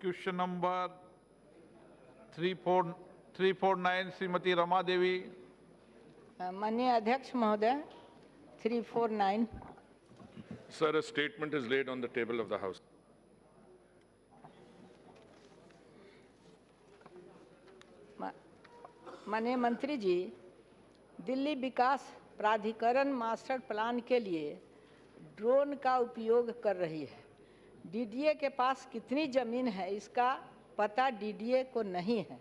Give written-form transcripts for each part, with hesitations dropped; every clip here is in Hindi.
Question number 349 Shrimati Rama Devi. माननीय अध्यक्ष महोदय, 349। Sir, a statement is laid on the table of the House. माननीय मंत्री जी, दिल्ली विकास प्राधिकरण मास्टर प्लान के लिए ड्रोन का उपयोग कर रही है। डीडीए के पास कितनी ज़मीन है इसका पता डीडीए को नहीं है,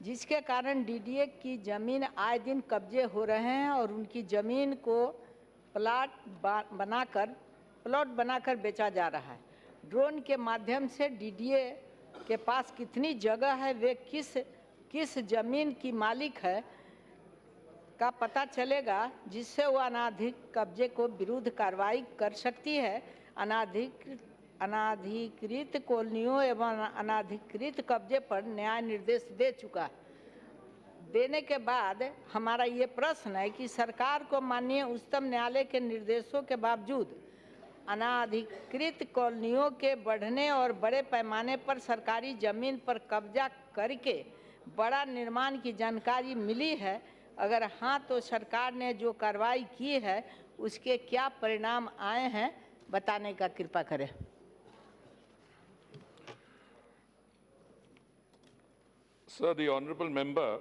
जिसके कारण डीडीए की ज़मीन आए दिन कब्जे हो रहे हैं और उनकी ज़मीन को प्लॉट बनाकर बेचा जा रहा है। ड्रोन के माध्यम से डीडीए के पास कितनी जगह है, वे किस ज़मीन की मालिक है का पता चलेगा, जिससे वो अनाधिक कब्जे को विरुद्ध कार्रवाई कर सकती है। अनाधिकृत कॉलोनियों एवं अनाधिकृत कब्जे पर न्याय निर्देश दे चुका है। देने के बाद हमारा ये प्रश्न है कि सरकार को माननीय उच्चतम न्यायालय के निर्देशों के बावजूद अनाधिकृत कॉलोनियों के बढ़ने और बड़े पैमाने पर सरकारी ज़मीन पर कब्जा करके बड़ा निर्माण की जानकारी मिली है। अगर हाँ, तो सरकार ने जो कार्रवाई की है उसके क्या परिणाम आए हैं, बताने का कृपा करें। Sir, the honorable member's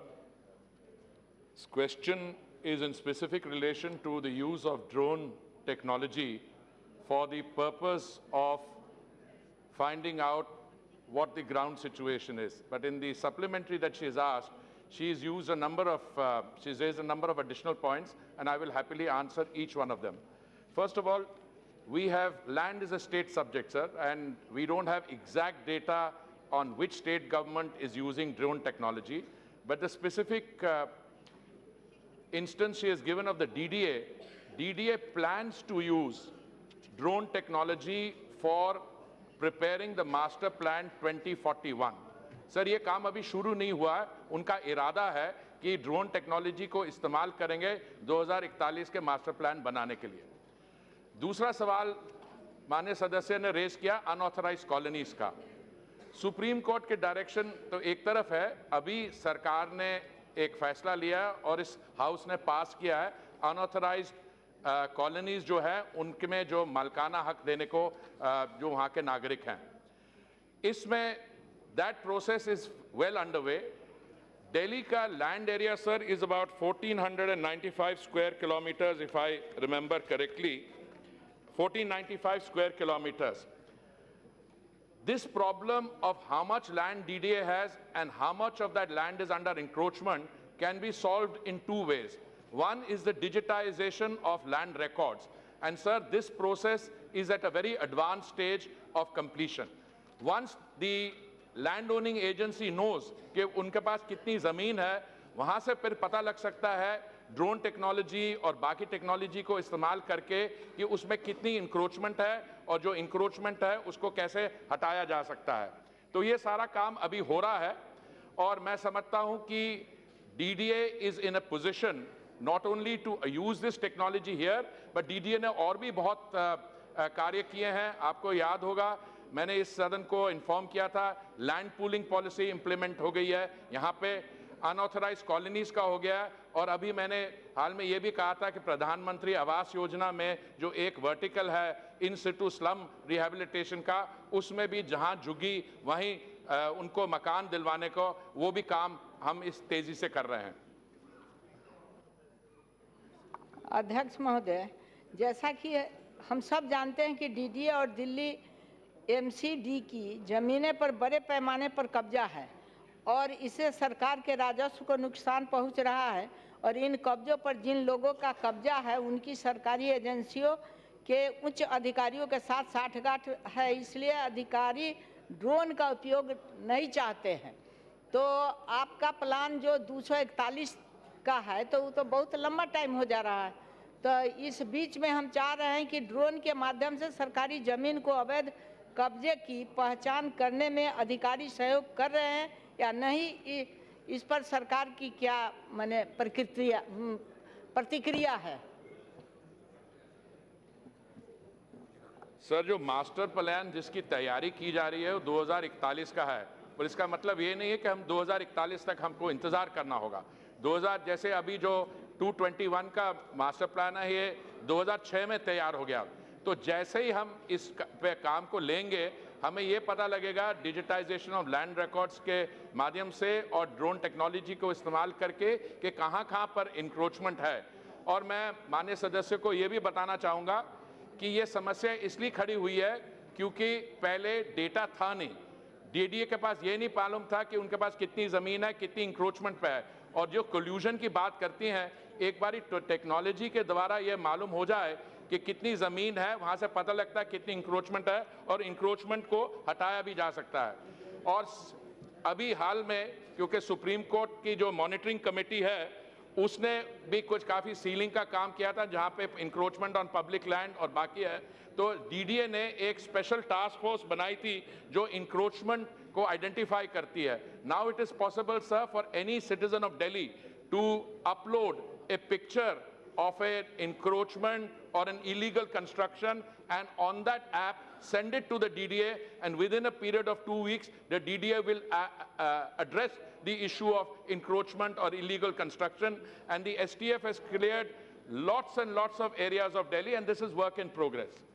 question is in specific relation to the use of drone technology for the purpose of finding out what the ground situation is. But in the supplementary that she has asked, she's raised a number of additional points, and I will happily answer each one of them. First of all, land is a state subject, sir, and we don't have exact data on which state government is using drone technology. But the specific instance she has given of the DDA plans to use drone technology for preparing the master plan 2041. Sir, ये काम अभी शुरू नहीं हुआ है। उनका इरादा है कि ड्रोन टेक्नोलॉजी को इस्तेमाल करेंगे 2041 के मास्टर प्लान बनाने के लिए। दूसरा सवाल माननीय सदस्य ने रेज किया अनऑथराइज कॉलोनीज का। सुप्रीम कोर्ट के डायरेक्शन तो एक तरफ है, अभी सरकार ने एक फैसला लिया और इस हाउस ने पास किया है अनऑथराइज कॉलोनीज जो है उनके में जो मालिकाना हक देने को जो वहाँ के नागरिक हैं। इसमें that process is well underway. Delhi ka land area, sir, is about 1495 square kilometers, if I remember correctly, 1495 square kilometers. This problem of how much land DDA has and how much of that land is under encroachment can be solved in two ways. One is the digitization of land records. And sir, this process is at a very advanced stage of completion. Once the land owning agency knows कि उनके पास कितनी ज़मीन है, वहाँ से फिर पता लग सकता है ड्रोन टेक्नोलॉजी और बाकी टेक्नोलॉजी को इस्तेमाल करके कि उसमें कितनी इंक्रोचमेंट है और जो इंक्रोचमेंट है उसको कैसे हटाया जा सकता है। तो ये सारा काम अभी हो रहा है और मैं समझता हूँ कि DDA is in a position not only to use this technology here, but DDA ने और भी बहुत कार्य किए हैं। आपको याद होगा मैंने इस सदन को इन्फॉर्म किया था, लैंड पूलिंग पॉलिसी इंप्लीमेंट हो गई है, यहाँ पे अनऑथराइज कॉलोनीज का हो गया है और अभी मैंने हाल में ये भी कहा था कि प्रधानमंत्री आवास योजना में जो एक वर्टिकल है इन सिटू स्लम रिहेबिलिटेशन का, उसमें भी जहाँ झुग्गी वहीं उनको मकान दिलवाने को वो भी काम हम इस तेजी से कर रहे हैं। अध्यक्ष महोदय, जैसा कि हम सब जानते हैं कि डीडीए और दिल्ली एमसीडी की ज़मीनें पर बड़े पैमाने पर कब्जा है और इससे सरकार के राजस्व को नुकसान पहुंच रहा है और इन कब्जों पर जिन लोगों का कब्जा है उनकी सरकारी एजेंसियों के उच्च अधिकारियों के साथ साठगांठ है, इसलिए अधिकारी ड्रोन का उपयोग नहीं चाहते हैं। तो आपका प्लान जो 241 का है तो वो तो बहुत लंबा टाइम हो जा रहा है। तो इस बीच में हम चाह रहे हैं कि ड्रोन के माध्यम से सरकारी ज़मीन को अवैध कब्जे की पहचान करने में अधिकारी सहयोग कर रहे हैं या नहीं, इस पर सरकार की क्या माने प्रतिक्रिया है। सर, जो मास्टर प्लान जिसकी तैयारी की जा रही है वो 2041 का है, और इसका मतलब ये नहीं है कि हम 2041 तक हमको इंतजार करना होगा। 2000 जैसे अभी जो 221 का मास्टर प्लान है ये 2006 में तैयार हो गया, तो जैसे ही हम इस पे काम को लेंगे हमें ये पता लगेगा डिजिटाइजेशन ऑफ लैंड रिकॉर्ड्स के माध्यम से और ड्रोन टेक्नोलॉजी को इस्तेमाल करके कि कहाँ पर इंक्रोचमेंट है। और मैं माननीय सदस्य को ये भी बताना चाहूँगा कि ये समस्या इसलिए खड़ी हुई है क्योंकि पहले डेटा था नहीं, डीडीए के पास ये नहीं मालूम था कि उनके पास कितनी ज़मीन है, कितनी इंक्रोचमेंट पे है। और जो कोल्यूशन की बात करती हैं, एक बारी टेक्नोलॉजी के द्वारा ये मालूम हो जाए कि कितनी ज़मीन है, वहाँ से पता लगता है कितनी इंक्रोचमेंट है और इंक्रोचमेंट को हटाया भी जा सकता है। और अभी हाल में क्योंकि सुप्रीम कोर्ट की जो मॉनिटरिंग कमेटी है उसने भी कुछ काफ़ी सीलिंग का काम किया था जहाँ पे इंक्रोचमेंट ऑन पब्लिक लैंड और बाकी है, तो डीडीए ने एक स्पेशल टास्क फोर्स बनाई थी जो इंक्रोचमेंट को आइडेंटिफाई करती है। Now it is possible sir for any citizen of Delhi to upload a picture of an encroachment or an illegal construction, and on that app send it to the DDA, and within a period of 2 weeks the DDA will address the issue of encroachment or illegal construction. And the STF has cleared lots and lots of areas of Delhi, and this is work in progress.